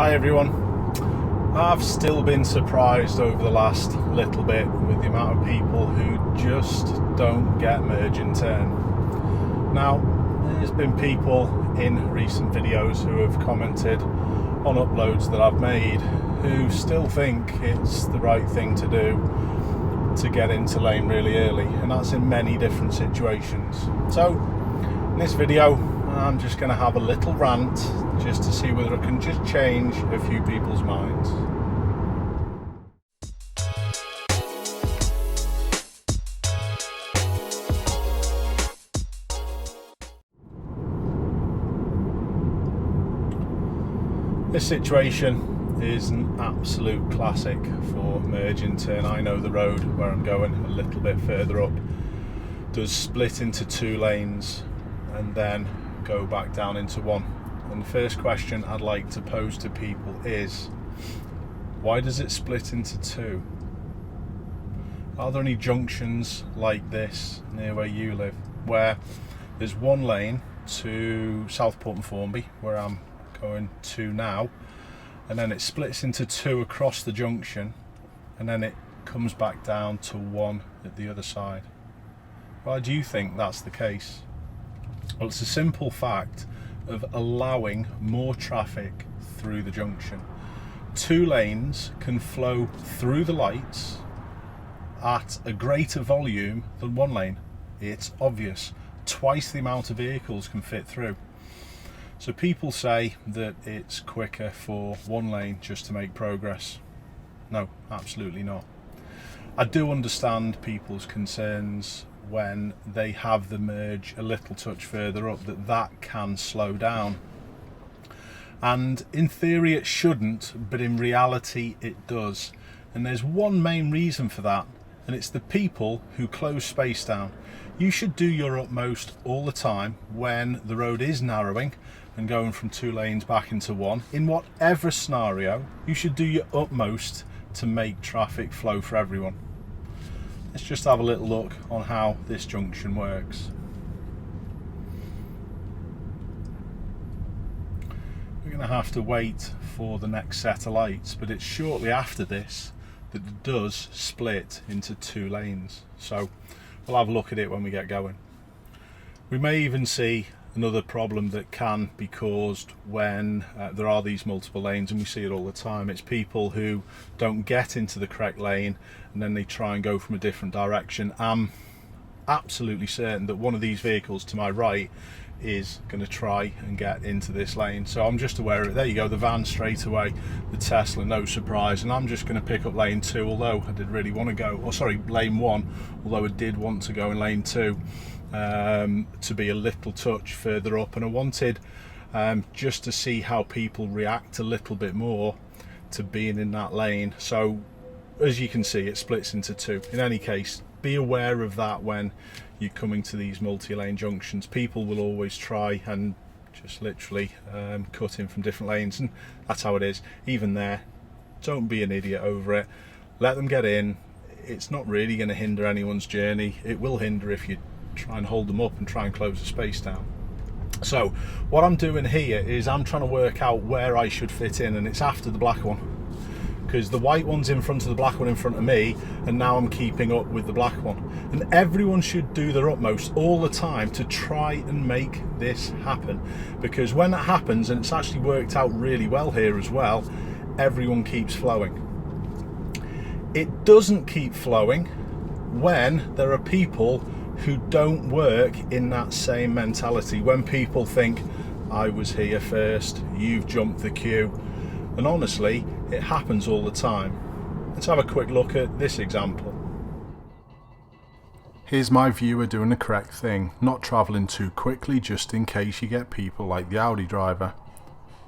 Hi everyone. I've still been surprised over the last little bit with the amount of people who just don't get merge and turn. Now, there's been people in recent videos who have commented on uploads that I've made who still think it's the right thing to do to get into lane really early, and that's in many different situations. So in this video I'm just going to have a little rant just to see whether I can just change a few people's minds. This situation is an absolute classic for merge and turn. I know the road where I'm going a little bit further up does split into two lanes and then go back down into one. And the first question I'd like to pose to people is, why does it split into two? Are there any junctions like this near where you live where there's one lane to Southport and Formby, where I'm going to now, and then it splits into two across the junction, and then it comes back down to one at the other side? Why do you think that's the case? Well, it's a simple fact of allowing more traffic through the junction. Two lanes can flow through the lights at a greater volume than one lane. It's obvious. Twice the amount of vehicles can fit through. So people say that it's quicker for one lane just to make progress. No, absolutely not. I do understand people's concerns when they have the merge a little touch further up, that can slow down. And in theory it shouldn't, but in reality it does. And there's one main reason for that, and it's the people who close space down. You should do your utmost all the time when the road is narrowing and going from two lanes back into one. In whatever scenario, you should do your utmost to make traffic flow for everyone. Let's just have a little look on how this junction works. We're going to have to wait for the next set of lights, but it's shortly after this that it does split into two lanes. So we'll have a look at it when we get going. We may even see another problem that can be caused when there are these multiple lanes, and we see it all the time. It's people who don't get into the correct lane and then they try and go from a different direction. I'm absolutely certain that one of these vehicles to my right is going to try and get into this lane, so I'm just aware of it. There you go, the van straight away, the Tesla, no surprise. And I'm just going to pick up lane two, although I did really want to go, or sorry, lane one, although I did want to go in lane two to be a little touch further up, and I wanted just to see how people react a little bit more to being in that lane. So as you can see, it splits into two. In any case, be aware of that when you're coming to these multi-lane junctions. People will always try and just literally cut in from different lanes, and that's how it is. Even there, don't be an idiot over it. Let them get in. It's not really going to hinder anyone's journey. It will hinder if you try and hold them up and try and close the space down. So what I'm doing here is I'm trying to work out where I should fit in, and it's after the black one, because the white one's in front of the black one in front of me, and now I'm keeping up with the black one. And everyone should do their utmost all the time to try and make this happen, because when that happens, and it's actually worked out really well here as well, everyone keeps flowing. It doesn't keep flowing when there are people who don't work in that same mentality. When people think, I was here first, you've jumped the queue. And honestly, it happens all the time. Let's have a quick look at this example. Here's my viewer doing the correct thing, not travelling too quickly just in case you get people like the Audi driver.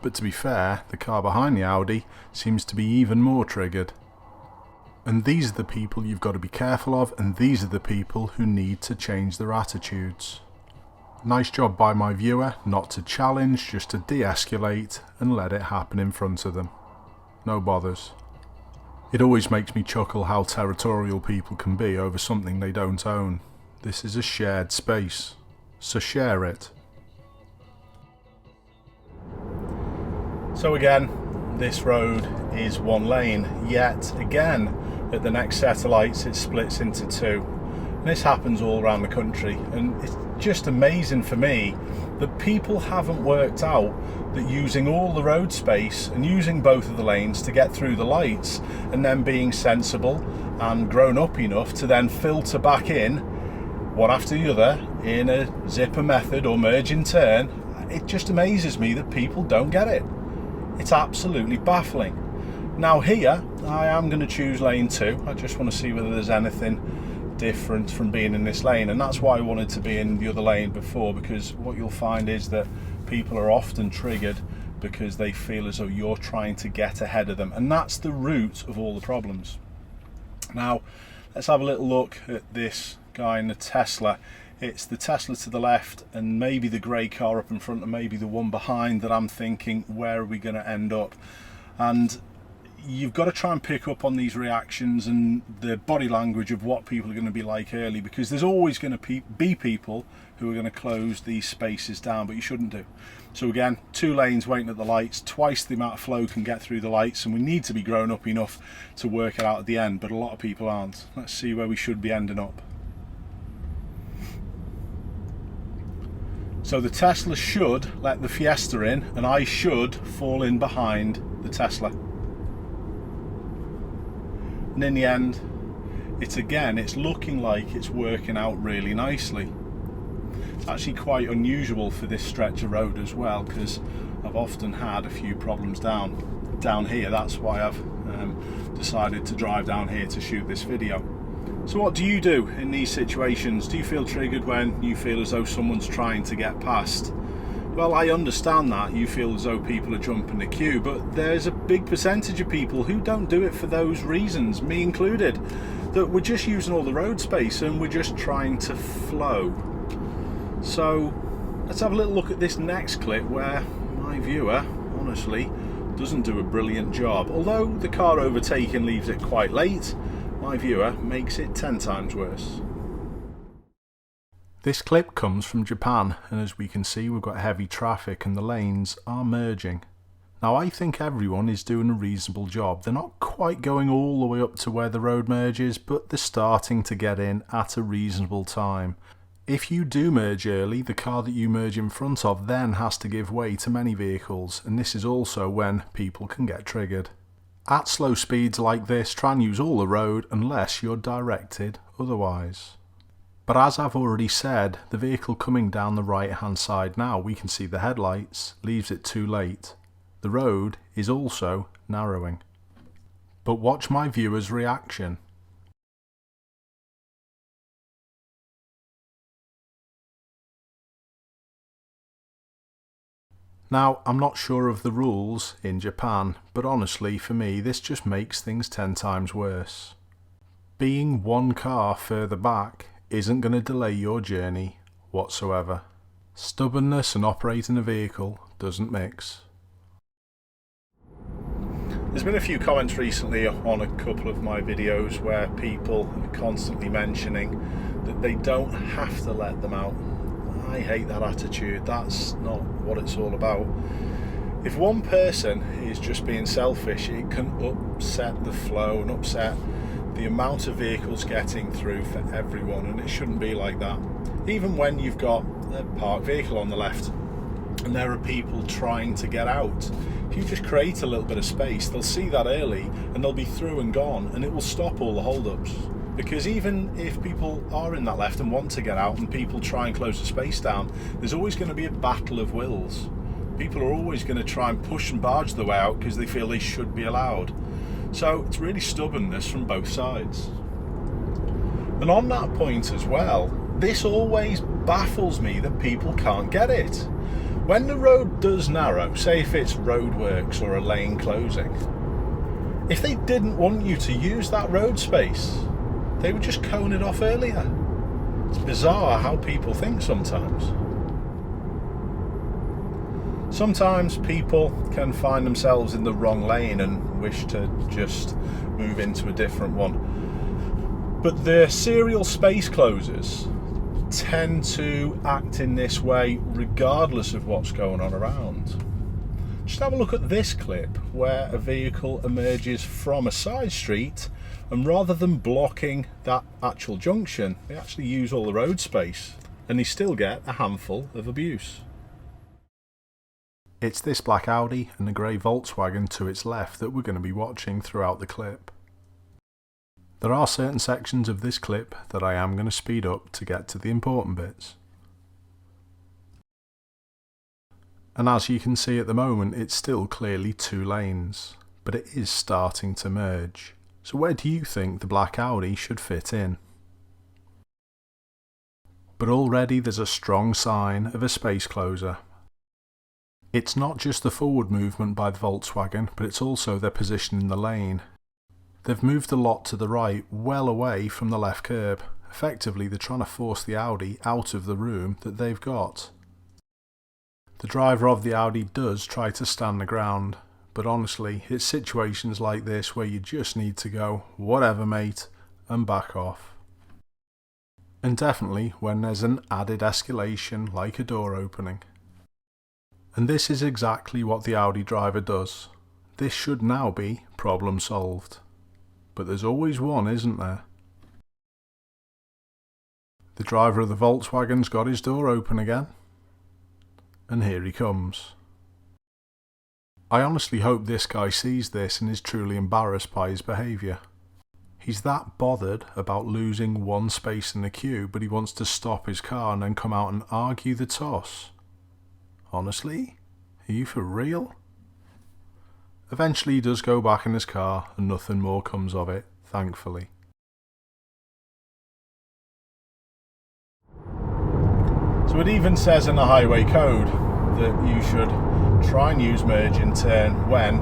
But to be fair, the car behind the Audi seems to be even more triggered. And these are the people you've got to be careful of, and these are the people who need to change their attitudes. Nice job by my viewer not to challenge, just to de-escalate and let it happen in front of them. No bothers. It always makes me chuckle how territorial people can be over something they don't own. This is a shared space, so share it. So again, this road is one lane, yet again at the next set of lights it splits into two. And this happens all around the country, and it's just amazing for me that people haven't worked out that using all the road space and using both of the lanes to get through the lights, and then being sensible and grown up enough to then filter back in one after the other in a zipper method or merge in turn, it just amazes me that people don't get it. It's absolutely baffling. Now here, I am going to choose lane 2. I just want to see whether there's anything different from being in this lane, and that's why I wanted to be in the other lane before, because what you'll find is that people are often triggered because they feel as though you're trying to get ahead of them, and that's the root of all the problems. Now, let's have a little look at this guy in the Tesla. It's the Tesla to the left and maybe the grey car up in front and maybe the one behind that I'm thinking, where are we going to end up? And you've got to try and pick up on these reactions and the body language of what people are going to be like early, because there's always going to be people who are going to close these spaces down, but you shouldn't do. So again, 2 lanes waiting at the lights, twice the amount of flow can get through the lights, and we need to be grown up enough to work it out at the end, but a lot of people aren't. Let's see where we should be ending up. So the Tesla should let the Fiesta in, and I should fall in behind the Tesla. And in the end, it's looking like it's working out really nicely. It's actually quite unusual for this stretch of road as well, because I've often had a few problems down here. That's why I've decided to drive down here to shoot this video. So what do you do in these situations? Do you feel triggered when you feel as though someone's trying to get past? Well, I understand that you feel as though people are jumping the queue, but there's a big percentage of people who don't do it for those reasons, me included, that we're just using all the road space and we're just trying to flow. So let's have a little look at this next clip where my viewer, honestly, doesn't do a brilliant job. Although the car overtaking leaves it quite late, my viewer makes it 10 times worse. This clip comes from Japan, and as we can see, we've got heavy traffic and the lanes are merging. Now, I think everyone is doing a reasonable job. They're not quite going all the way up to where the road merges, but they're starting to get in at a reasonable time. If you do merge early, the car that you merge in front of then has to give way to many vehicles, and this is also when people can get triggered. At slow speeds like this, try and use all the road unless you're directed otherwise. But as I've already said, the vehicle coming down the right hand side now, we can see the headlights, leaves it too late. The road is also narrowing. But watch my viewer's reaction. Now, I'm not sure of the rules in Japan, but honestly for me this just makes things 10 times worse. Being one car further back isn't going to delay your journey whatsoever. Stubbornness and operating a vehicle doesn't mix. There's been a few comments recently on a couple of my videos where people are constantly mentioning that they don't have to let them out. I hate that attitude. That's not what it's all about. If one person is just being selfish, it can upset the flow and upset the amount of vehicles getting through for everyone, and it shouldn't be like that. Even when you've got a parked vehicle on the left and there are people trying to get out, if you just create a little bit of space, they'll see that early and they'll be through and gone, and it will stop all the hold-ups. Because even if people are in that left and want to get out and people try and close the space down, there's always going to be a battle of wills. People are always going to try and push and barge their way out because they feel they should be allowed. So it's really stubbornness from both sides. And on that point as well, this always baffles me that people can't get it. When the road does narrow, say if it's roadworks or a lane closing, if they didn't want you to use that road space, they would just cone it off earlier. It's bizarre how people think sometimes. Sometimes people can find themselves in the wrong lane and wish to just move into a different one. But the serial space closers tend to act in this way regardless of what's going on around. Just have a look at this clip where a vehicle emerges from a side street, and rather than blocking that actual junction, they actually use all the road space, and they still get a handful of abuse. It's this black Audi and the grey Volkswagen to its left that we're going to be watching throughout the clip. There are certain sections of this clip that I am going to speed up to get to the important bits. And as you can see at the moment, it's still clearly 2 lanes, but it is starting to merge. So where do you think the black Audi should fit in? But already there's a strong sign of a space closer. It's not just the forward movement by the Volkswagen, but it's also their position in the lane. They've moved a lot to the right, well away from the left curb. Effectively, they're trying to force the Audi out of the room that they've got. The driver of the Audi does try to stand the ground, but honestly, it's situations like this where you just need to go, whatever mate, and back off. And definitely when there's an added escalation like a door opening. And this is exactly what the Audi driver does. This should now be problem solved. But there's always one, isn't there? The driver of the Volkswagen's got his door open again. And here he comes. I honestly hope this guy sees this and is truly embarrassed by his behaviour. He's that bothered about losing one space in the queue, but he wants to stop his car and then come out and argue the toss. Honestly? Are you for real? Eventually he does go back in his car and nothing more comes of it, thankfully. So it even says in the highway code that you should try and use merge and turn when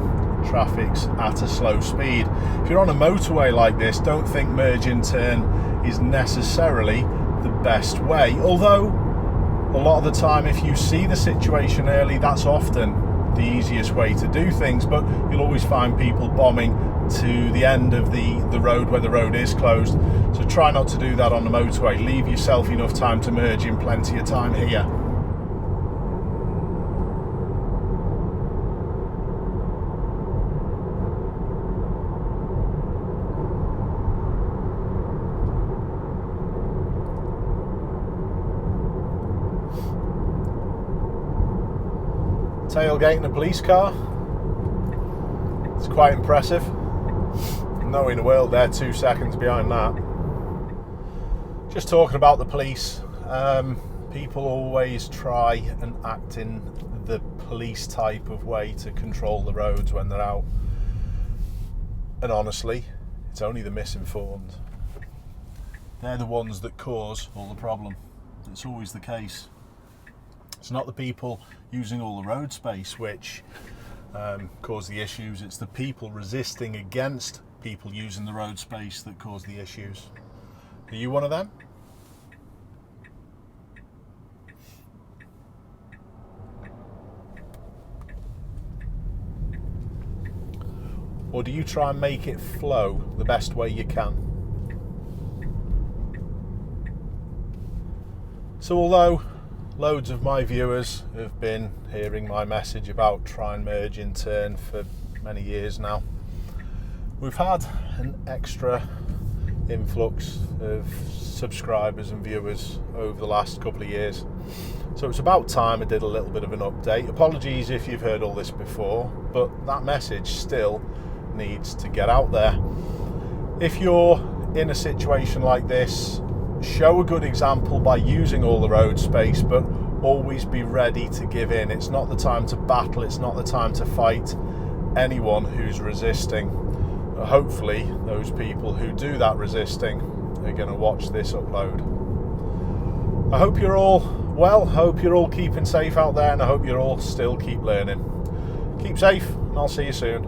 traffic's at a slow speed. If you're on a motorway like this, don't think merge and turn is necessarily the best way. Although, a lot of the time if you see the situation early, that's often the easiest way to do things, but you'll always find people bombing to the end of the road where the road is closed. So try not to do that on the motorway. Leave yourself enough time to merge in plenty of time here. Tailgating a police car. It's quite impressive. No in the world they're 2 seconds behind that. Just talking about the police, people always try and act in the police type of way to control the roads when they're out. And honestly, it's only the misinformed. They're the ones that cause all the problem. It's always the case. It's not the people using all the road space which cause the issues. It's the people resisting against people using the road space that cause the issues. Are you one of them? Or do you try and make it flow the best way you can? So although loads of my viewers have been hearing my message about try and merge in turn for many years now, we've had an extra influx of subscribers and viewers over the last couple of years. So it's about time I did a little bit of an update. Apologies if you've heard all this before, but that message still needs to get out there. If you're in a situation like this, show a good example by using all the road space, but always be ready to give in. It's not the time to battle, it's not the time to fight anyone who's resisting. Hopefully those people who do that resisting are going to watch this upload. I hope you're all well, hope you're all keeping safe out there, and I hope you're all still keep learning. Keep safe, and I'll see you soon.